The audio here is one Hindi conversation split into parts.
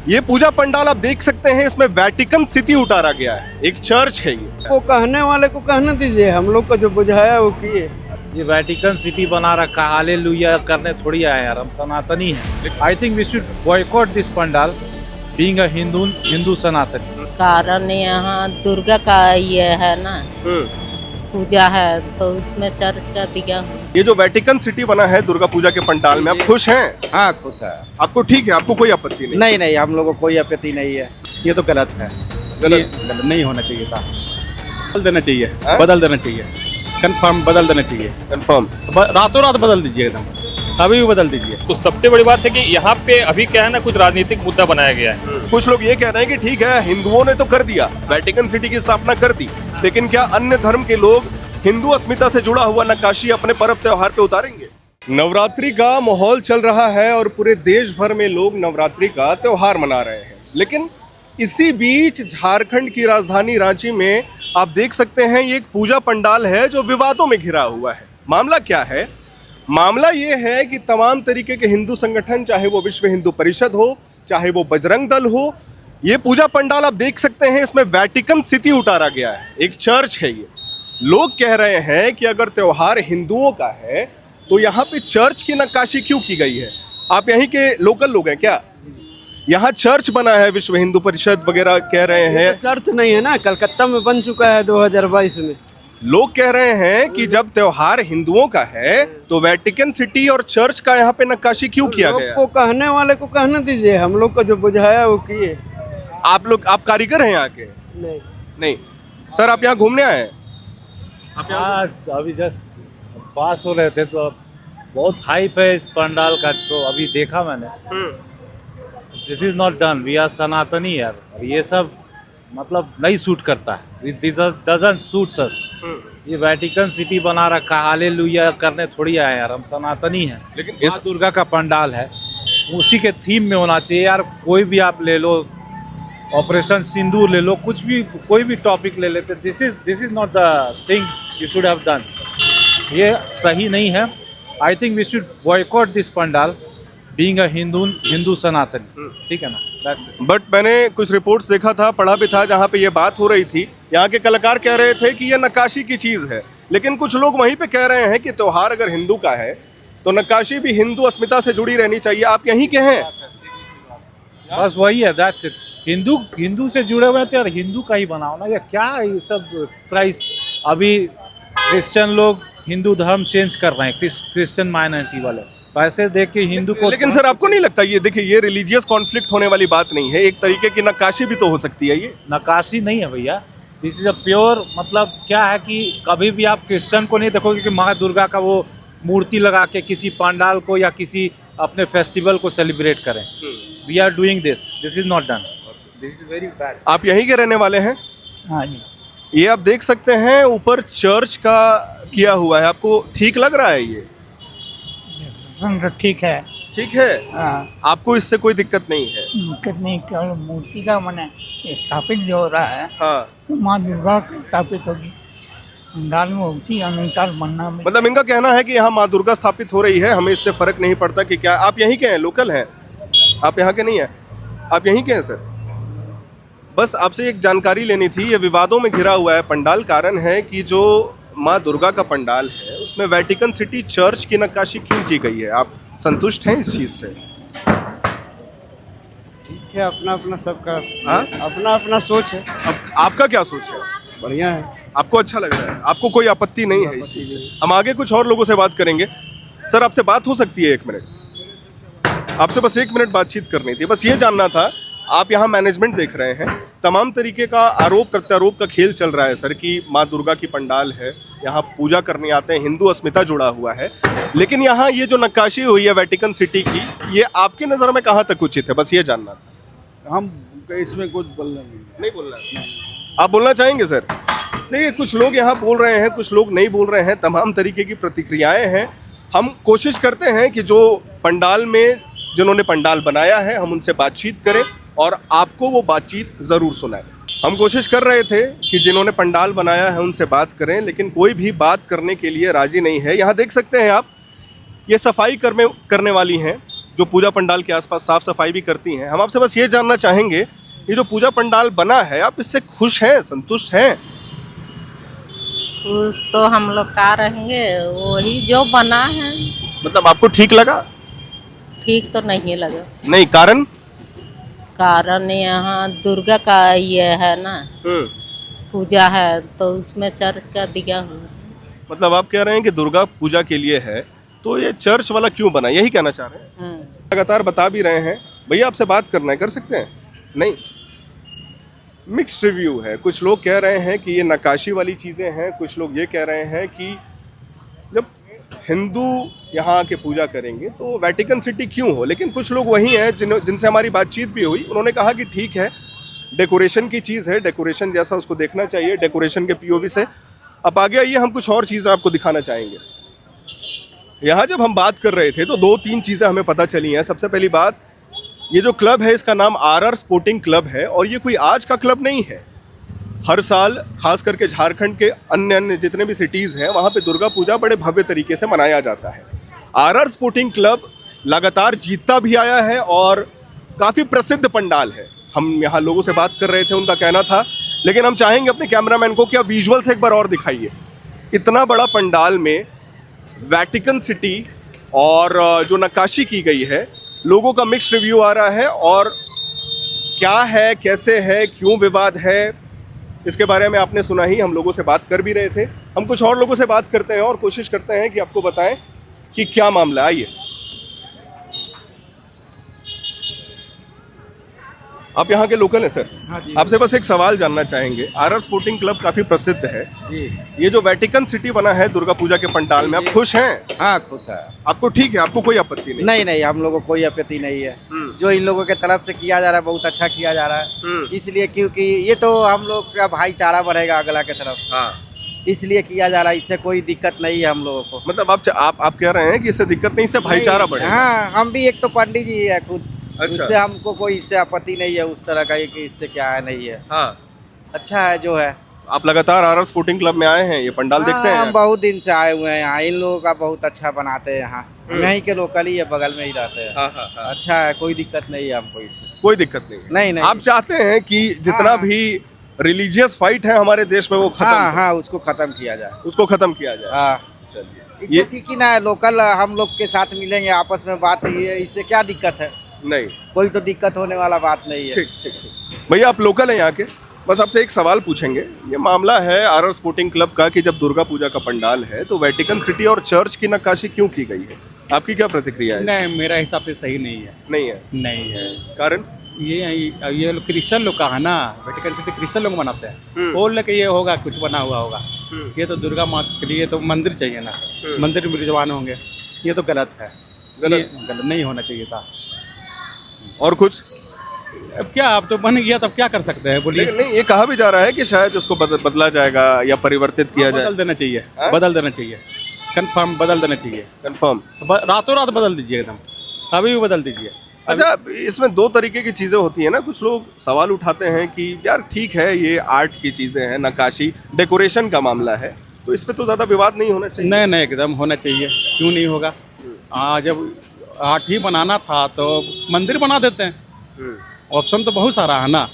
ये पूजा पंडाल आप देख सकते हैं, इसमें वेटिकन सिटी उतारा गया है, एक चर्च है ये। वो कहने वाले को कहने दीजिए, हम लोग को जो बुझाया वो किए। ये वेटिकन सिटी बना रखा है, हालेलुया करने थोड़ी आए यार, हम सनातनी हैं। I think we should boycott this pandal being a Hindu Sanatani. कारण यहाँ दुर्गा का ये है ना पूजा है, तो उसमें चर्च का दिया। ये जो वेटिकन सिटी बना है दुर्गा पूजा के पंडाल में, आप खुश हैं? हाँ खुश है। आपको ठीक है, आपको कोई आपत्ति नहीं? नहीं नहीं, हम लोग को कोई आपत्ति नहीं है। ये तो गलत है, गलत नहीं होना चाहिए था। बदल देना चाहिए, बदल देना चाहिए, कंफर्म बदल देना चाहिए, कंफर्म रातों रात बदल दीजिए, एकदम अभी भी बदल दीजिए। तो सबसे बड़ी बात है कि यहाँ पे अभी क्या है ना, कुछ राजनीतिक मुद्दा बनाया गया है। कुछ लोग ये कह रहे हैं कि ठीक है, हिंदुओं ने तो कर दिया, वेटिकन सिटी की स्थापना कर दी, लेकिन क्या अन्य धर्म के लोग हिंदू अस्मिता से जुड़ा हुआ नक्काशी अपने पर्व त्योहार पे उतारेंगे? नवरात्रि का माहौल चल रहा है और पूरे देश भर में लोग नवरात्रि का त्योहार मना रहे हैं, लेकिन इसी बीच झारखंड की राजधानी रांची में आप देख सकते हैं, ये एक पूजा पंडाल है जो विवादों में घिरा हुआ है। मामला क्या है? मामला ये है कि तमाम तरीके के हिंदू संगठन, चाहे वो विश्व हिंदू परिषद हो, चाहे वो बजरंग दल हो, ये पूजा पंडाल आप देख सकते हैं, इसमें वेटिकन सिटी उतारा गया है, एक चर्च है ये। लोग कह रहे हैं कि अगर त्योहार हिंदुओं का है तो यहाँ पे चर्च की नक्काशी क्यों की गई है? आप यहीं के लोकल लोग हैं क्या? यहाँ चर्च बना है, विश्व हिंदू परिषद वगैरह कह रहे हैं। चर्च नहीं है ना, कलकत्ता में बन चुका है 2022 में। लोग कह रहे हैं कि जब त्योहार हिंदुओं का है तो वेटिकन सिटी और चर्च का यहाँ पे नक्काशी क्यों किया गया? को कहने वाले को कहने दीजिए, हम लोग को जो बुझाया वो किए। आप कारीगर हैं यहाँ के? नहीं नहीं सर, आप यहाँ घूमने आए हैं? आज अभी जस्ट पास हो रहे थे तो बहुत हाइप है इस पंडाल का, तो अभी देखा मैंने। This is not done, we are Sanatani यार, ये सब मतलब नहीं सूट करता है, दिस डजंट सूट्स अस। ये वेटिकन सिटी बना रखा है, हालेलुया करने थोड़ी आए यार, हम सनातनी हैं। लेकिन इस दुर्गा का पंडाल है, उसी के थीम में होना चाहिए यार। कोई भी आप ले लो, ऑपरेशन सिंदूर ले लो, कुछ भी कोई भी टॉपिक ले लेते, this is not the thing you should have done. ये सही नहीं है। I think we should boycott this pandal being a Hindu Sanatani, ठीक है ना, दैट्स इट। बट मैंने कुछ रिपोर्ट्स देखा था, पढ़ा भी था, जहाँ पे ये बात हो रही थी, यहाँ के कलाकार कह रहे थे कि ये नक्काशी की चीज़ है, लेकिन कुछ लोग वहीं पे कह रहे हैं कि त्योहार अगर हिंदू का है तो नक्काशी भी हिंदू अस्मिता से जुड़ी रहनी चाहिए। आप यहीं के हैं? बस वही है, दैट्स इट। हिंदू से जुड़े हुए हैं तो यार हिंदू का ही बनाओ ना, या क्या ये सब प्राइस। अभी क्रिश्चियन लोग हिंदू धर्म चेंज कर रहे हैं, क्रिश्चियन माइनॉरिटी वाले पैसे देख के हिंदू को। लेकिन सर, आपको नहीं लगता ये देखिए, ये रिलीजियस कॉन्फ्लिक्ट होने वाली बात नहीं है, एक तरीके की नक्काशी भी तो हो सकती है। ये नक्काशी नहीं है भैया, दिस इज अ प्योर, मतलब क्या है कि कभी भी आप क्रिश्चियन को नहीं देखोगे कि माँ दुर्गा का वो मूर्ति लगा के किसी पंडाल को या किसी अपने फेस्टिवल को सेलिब्रेट करें। We are doing this is not done, this is very bad. आप यहीं के रहने वाले हैं? हाँ जी। ये आप देख सकते हैं ऊपर चर्च का किया हुआ है, आपको ठीक लग रहा है? ये ठीक है। ठीक है? हाँ, आपको इससे कोई दिक्कत नहीं है? दिक्कत नहीं, केवल मूर्ति का मने स्थापित जो हो रहा है हाँ, तो माँ दुर्गा की स्थापित होगी पंडाल में, उसी अनुसार बनना में। मतलब इनका कहना है कि यहाँ माँ दुर्गा स्थापित हो रही है, हमें इससे फर्क नहीं पड़ता कि क्या। आप यहीं के हैं, लोकल हैं? आप यहाँ के नहीं हैं? आप यहीं के हैं सर? बस आपसे एक जानकारी लेनी थी। ये विवादों में घिरा हुआ है पंडाल, कारण है कि जो माँ दुर्गा का पंडाल है उसमें वेटिकन सिटी चर्च की नक्काशी क्यों की गई है? आप संतुष्ट हैं इस चीज़ से? ठीक है, अपना अपना सबका हाँ? अपना अपना सोच है। अब आपका क्या सोच है? बढ़िया है। आपको अच्छा लग रहा है? आपको कोई आपत्ति नहीं है इस चीज़ से? हम आगे कुछ और लोगों से बात करेंगे। सर, आपसे बात हो सकती है? 1 मिनट, आपसे बस 1 मिनट बातचीत करनी थी। बस ये जानना था, आप यहाँ मैनेजमेंट देख रहे हैं, तमाम तरीके का आरोप प्रत्यारोप का खेल चल रहा है सर कि माँ दुर्गा की पंडाल है, यहाँ पूजा करने आते हैं, हिंदू अस्मिता जुड़ा हुआ है, लेकिन यहाँ ये जो नक्काशी हुई है वेटिकन सिटी की, ये आपकी नज़र में कहाँ तक उचित है? बस ये जानना था। हम इसमें कुछ बोलना नहीं बोलना है? आप बोलना चाहेंगे सर? देखिए, कुछ लोग यहाँ बोल रहे हैं, कुछ लोग नहीं बोल रहे हैं, तमाम तरीके की प्रतिक्रियाएं हैं। हम कोशिश करते हैं कि जो पंडाल में जिन्होंने पंडाल बनाया है, हम उनसे बातचीत करें और आपको वो बातचीत ज़रूर सुनाएं। हम कोशिश कर रहे थे कि जिन्होंने पंडाल बनाया है उनसे बात करें, लेकिन कोई भी बात करने के लिए राजी नहीं है। यहाँ देख सकते हैं आप, ये सफाई करने वाली हैं, जो पूजा पंडाल के आसपास साफ सफाई भी करती हैं। हम आपसे बस ये जानना चाहेंगे, ये जो पूजा पंडाल बना है, आप इससे खुश हैं, संतुष्ट हैं? खुश तो हम लोग का रहेंगे, वही जो बना है। मतलब आपको ठीक लगा? ठीक तो नहीं लगा। नहीं, कारण? कारण यहाँ दुर्गा का ये है ना, पूजा है, तो उसमें चर्च का दिया हुआ। मतलब आप कह रहे हैं कि दुर्गा पूजा के लिए है, तो ये चर्च वाला क्यों बना, यही कहना चाह रहे हैं? लगातार बता भी रहे हैं। भैया आपसे बात करना है, कर सकते हैं? नहीं, मिक्स्ड रिव्यू है। कुछ लोग कह रहे हैं कि ये नक्काशी वाली चीज़ें हैं, कुछ लोग ये कह रहे हैं कि जब हिंदू यहाँ आके पूजा करेंगे तो वेटिकन सिटी क्यों हो। लेकिन कुछ लोग वही हैं जिनसे हमारी बातचीत भी हुई, उन्होंने कहा कि ठीक है, डेकोरेशन की चीज़ है, डेकोरेशन जैसा उसको देखना चाहिए, डेकोरेशन के पीओवी से। अब आगे आइए, हम कुछ और चीज़ें आपको दिखाना चाहेंगे। यहाँ जब हम बात कर रहे थे तो 2-3 चीज़ें हमें पता चली हैं। सबसे पहली बात, ये जो क्लब है इसका नाम RR स्पोर्टिंग क्लब है, और ये कोई आज का क्लब नहीं है। हर साल खास करके झारखंड के अन्य जितने भी सिटीज़ हैं वहाँ पे दुर्गा पूजा बड़े भव्य तरीके से मनाया जाता है। RR स्पोर्टिंग क्लब लगातार जीतता भी आया है और काफ़ी प्रसिद्ध पंडाल है। हम यहाँ लोगों से बात कर रहे थे, उनका कहना था, लेकिन हम चाहेंगे अपने कैमरामैन को कि आप विजुअल्स एक बार और दिखाइए। इतना बड़ा पंडाल में वेटिकन सिटी और जो नक्काशी की गई है, लोगों का मिक्स्ड रिव्यू आ रहा है। और क्या है, कैसे है, क्यों विवाद है, इसके बारे में आपने सुना ही, हम लोगों से बात कर भी रहे थे। हम कुछ और लोगों से बात करते हैं और कोशिश करते हैं कि आपको बताएं कि क्या मामला। आइए, आप यहाँ के लोकल हैं सर? हाँ जी। आपसे बस एक सवाल जानना चाहेंगे। RR स्पोर्टिंग क्लब काफी प्रसिद्ध है जी। ये जो वेटिकन सिटी बना है दुर्गा पूजा के पंडाल में, आप खुश हैं? हाँ, खुश है। आपको ठीक है, आपको कोई आपत्ति नहीं? नहीं, हम लोगों को कोई आपत्ति नहीं है। जो इन लोगों के तरफ से किया जा रहा है बहुत अच्छा किया जा रहा है, इसलिए क्योंकि ये तो हम लोग का भाईचारा बढ़ेगा अगला के तरफ, हाँ, इसलिए किया जा रहा है। इससे कोई दिक्कत नहीं है हम लोगों को। मतलब आप कह रहे हैं कि इससे दिक्कत नहीं, इससे भाईचारा बढ़ेगा? हाँ, हम भी एक तो पंडित जी है खुद, अच्छा। उससे हमको कोई इससे आपत्ति नहीं है उस तरह का, कि इससे क्या है नहीं है। हाँ, अच्छा है जो है। आप लगातार RR स्पोर्टिंग क्लब में आए हैं, ये पंडाल देखते हैं? हम बहुत दिन से आए हुए हैं यहाँ, इन लोगों का बहुत अच्छा बनाते हैं यहाँ। यहीं के लोकल ही है, बगल में ही रहते हैं। हाँ। अच्छा है, कोई दिक्कत नहीं है हमको इससे। कोई दिक्कत नहीं? नहीं। आप चाहते हैं कि जितना हाँ। भी रिलीजियस फाइट है हमारे देश में वो खत्म? हाँ, उसको खत्म किया जाए। उसको खत्म किया जाए। हाँ, चलिए, इससे ठीक ही ना है, लोकल हम लोग के साथ मिलेंगे, आपस में बात हुई है, इससे क्या दिक्कत है? नहीं, कोई तो दिक्कत होने वाला बात नहीं है। ठीक। भैया आप लोकल हैं यहाँ के, बस आपसे एक सवाल पूछेंगे। ये मामला है RR स्पोर्टिंग क्लब का कि जब दुर्गा पूजा का पंडाल है तो वेटिकन सिटी और चर्च की नक्काशी क्यों की गई है? आपकी क्या प्रतिक्रिया है? नहीं, मेरा हिसाब से सही नहीं है। नहीं है? नहीं है। कारण? ये लोग क्रिश्चियन लोग का है ना, वेटिकन सिटी क्रिश्चियन लोग मनाते हैं। बोल के ये होगा, कुछ बना हुआ होगा। ये तो दुर्गा माँ के लिए तो मंदिर चाहिए ना, मंदिर में विराजमान होंगे, ये तो गलत है। गलत नहीं होना चाहिए था। और कुछ? अब क्या, अब तो बन गया, तब क्या कर सकते हैं, बोलिए। लेकिन नहीं, ये कहा भी जा रहा है कि शायद इसको बदला जाएगा या परिवर्तित किया जाए। बदल देना चाहिए, बदल देना चाहिए, कंफर्म बदल देना चाहिए, कंफर्म। रातों रात बदल दीजिए, एकदम अभी भी बदल दीजिए। अच्छा, इसमें 2 तरीके की चीज़ें होती हैं ना। कुछ लोग सवाल उठाते हैं कि यार ठीक है, ये आर्ट की चीज़ें हैं, नक्काशी डेकोरेशन का मामला है, तो इस पे तो ज़्यादा विवाद नहीं होना चाहिए। नहीं, एकदम होना चाहिए, क्यों नहीं होगा। जब आर्ट ही बनाना था तो मंदिर बना देते हैं। ऑप्शन तो बहुत सारा है ना,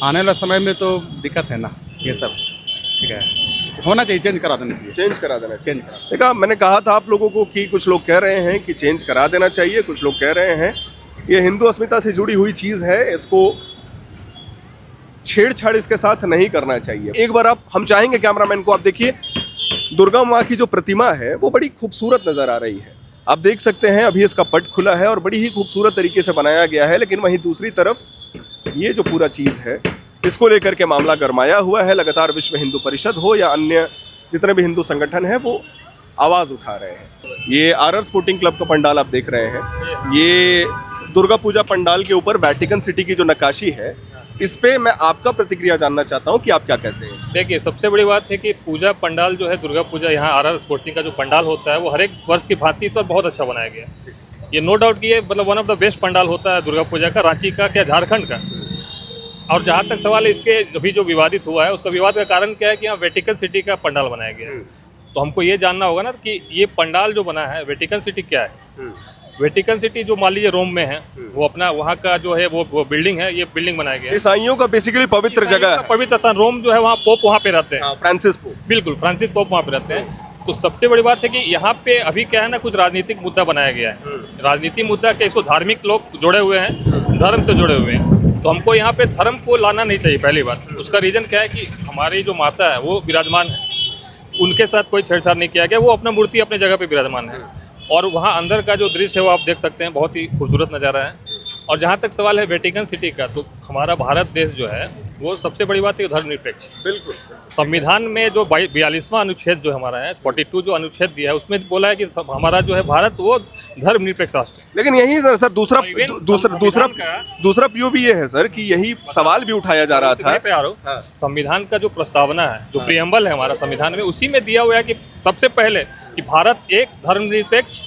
आने वाले समय में तो दिक्कत है ना, ये सब ठीक है, होना चाहिए, चेंज करा देना चाहिए। चेंज करा देना चाहिए। चेंज करा। देखा, मैंने कहा था आप लोगों को कि कुछ लोग कह रहे हैं कि चेंज करा देना चाहिए, कुछ लोग कह रहे हैं ये हिंदू अस्मिता से जुड़ी हुई चीज़ है, इसको छेड़छाड़ इसके साथ नहीं करना चाहिए। एक बार हम चाहेंगे कैमरामैन को, आप देखिए दुर्गा माँ की जो प्रतिमा है वो बड़ी खूबसूरत नज़र आ रही है। आप देख सकते हैं अभी इसका पट खुला है और बड़ी ही खूबसूरत तरीके से बनाया गया है। लेकिन वहीं दूसरी तरफ ये जो पूरा चीज़ है, इसको लेकर के मामला गरमाया हुआ है। लगातार विश्व हिंदू परिषद हो या अन्य जितने भी हिंदू संगठन हैं वो आवाज़ उठा रहे हैं। ये RR स्पोर्टिंग क्लब का पंडाल आप देख रहे हैं, ये दुर्गा पूजा पंडाल के ऊपर वेटिकन सिटी की जो नक्काशी है, इस पे मैं आपका प्रतिक्रिया जानना चाहता हूँ कि आप क्या कहते हैं। देखिए, सबसे बड़ी बात है कि पूजा पंडाल जो है, दुर्गा पूजा यहाँ RR स्पोर्टिंग का जो पंडाल होता है वो हर एक वर्ष की भांति इस बार बहुत अच्छा बनाया गया है। ये नो डाउट कि ये मतलब one of the best pandal होता है दुर्गा पूजा का, रांची का, क्या झारखंड का। और जहाँ तक सवाल है इसके अभी जो विवादित हुआ है, उसका विवाद का कारण क्या है कि यहाँ वेटिकन सिटी का पंडाल बनाया गया है। तो हमको ये जानना होगा ना कि ये पंडाल जो बना है वेटिकन सिटी क्या है। वेटिकन सिटी जो मान लीजिए रोम में है, वो अपना वहाँ का जो है वो बिल्डिंग है, ये बिल्डिंग बनाया गया है। ईसाइयों का बेसिकली पवित्र जगह है। पवित्र स्थान रोम जो है, वहाँ पोप वहाँ पे रहते हैं। हाँ, फ्रांसिस पोप। बिल्कुल, फ्रांसिस पोप वहाँ पे रहते हैं। तो सबसे बड़ी बात है कि यहाँ पे अभी क्या है ना, कुछ राजनीतिक मुद्दा बनाया गया है। राजनीतिक मुद्दा के इसको धार्मिक लोग जुड़े हुए हैं, धर्म से जुड़े हुए हैं। तो हमको यहाँ पे धर्म को लाना नहीं चाहिए। पहली बात उसका रीजन क्या है कि हमारी जो माता है वो विराजमान है, उनके साथ कोई छेड़छाड़ नहीं किया गया। वो अपना मूर्ति अपने जगह पे विराजमान है, और वहाँ अंदर का जो दृश्य है वो आप देख सकते हैं, बहुत ही खूबसूरत नज़ारा है। और जहाँ तक सवाल है वेटिकन सिटी का, तो हमारा भारत देश जो है वो सबसे बड़ी बात है धर्मनिरपेक्ष। बिल्कुल, संविधान में जो 42वां अनुच्छेद जो हमारा है, 42 जो अनुच्छेद दिया है, उसमें बोला है कि हमारा जो है भारत वो धर्मनिरपेक्ष राष्ट्र। लेकिन यही सर दूसरा पीओवी ये है सर कि यही सवाल भी उठाया जा रहा था। हाँ। संविधान का जो प्रस्तावना है, जो प्रियम्बल है हमारा संविधान में, उसी में दिया हुआ है कि सबसे पहले कि भारत एक धर्मनिरपेक्ष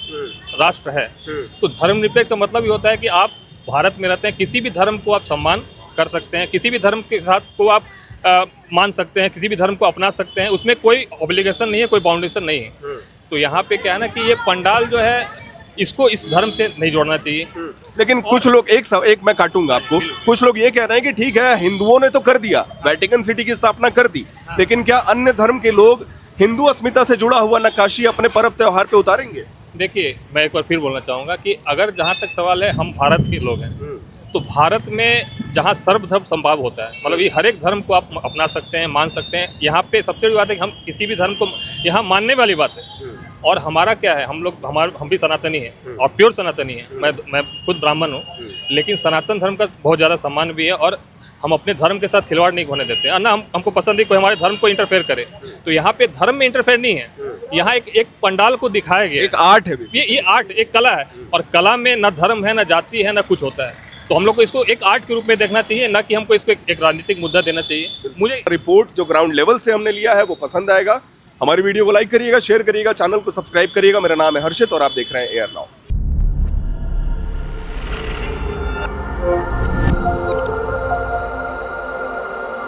राष्ट्र है। तो धर्मनिरपेक्ष का मतलब ये होता है कि आप भारत में रहते हैं, किसी भी धर्म को आप सम्मान कर सकते हैं, किसी भी धर्म के साथ को आप मान सकते हैं, किसी भी धर्म को अपना सकते हैं, उसमें कोई ऑब्लिगेशन नहीं है, कोई बाउंडेशन नहीं है। तो यहाँ पे क्या है ना कि ये पंडाल जो है इसको इस धर्म से नहीं जोड़ना चाहिए। लेकिन कुछ लोग एक मैं काटूंगा आपको, कुछ लोग ये कह रहे हैं कि ठीक है, हिंदुओं ने तो कर दिया, वेटिकन सिटी की स्थापना कर दी, लेकिन क्या अन्य धर्म के लोग हिंदू अस्मिता से जुड़ा हुआ नक्काशी अपने पर्व त्योहार पे उतारेंगे? देखिए, मैं एक बार फिर बोलना चाहूँगा कि अगर जहाँ तक सवाल है, हम भारत के लोग हैं, तो भारत में जहाँ सर्वधर्म संभाव होता है, मतलब ये हर एक धर्म को आप अपना सकते हैं, मान सकते हैं। यहाँ पे सबसे बड़ी बात है कि हम किसी भी धर्म को यहाँ मानने वाली बात है। और हमारा क्या है, हम भी सनातनी हैं और प्योर सनातनी हैं। मैं खुद ब्राह्मण हूँ, लेकिन सनातन धर्म का बहुत ज़्यादा सम्मान भी है, और हम अपने धर्म के साथ खिलवाड़ नहीं होने देते हैं ना। हमको पसंद है कोई हमारे धर्म को इंटरफेयर करे। तो यहाँ पे धर्म में इंटरफेयर नहीं है, यहाँ एक पंडाल को दिखाया गया, एक आर्ट है, ये आर्ट, एक कला है, और कला में ना धर्म है, ना जाति है, ना कुछ होता है। तो हम लोग को इसको एक आर्ट के रूप में देखना चाहिए, ना कि हमको इसको एक राजनीतिक मुद्दा देना चाहिए। मुझे रिपोर्ट जो ग्राउंड लेवल से हमने लिया है वो पसंद आएगा। हमारी वीडियो को लाइक करिएगा, शेयर करिएगा, चैनल को सब्सक्राइब करिएगा। मेरा नाम है हर्षित और आप देख रहे हैं AR Now।